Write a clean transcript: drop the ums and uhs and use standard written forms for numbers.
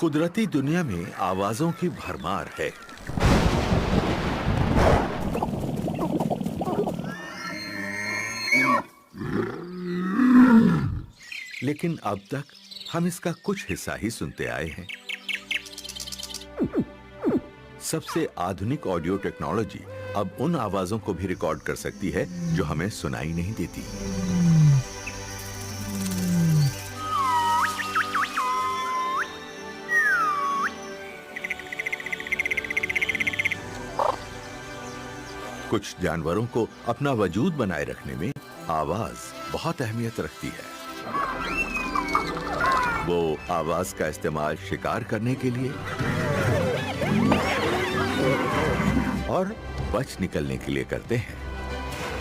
कुदरती दुनिया में आवाजों की भरमार है। लेकिन अब तक हम इसका कुछ हिस्सा ही सुनते आए हैं। सबसे आधुनिक ऑडियो टेक्नोलॉजी अब उन आवाजों को भी रिकॉर्ड कर सकती है जो हमें सुनाई नहीं देती। कुछ जानवरों को अपना वजूद बनाए रखने में आवाज बहुत अहमियत रखती है। वो आवाज का इस्तेमाल शिकार करने के लिए और बच निकलने के लिए करते हैं।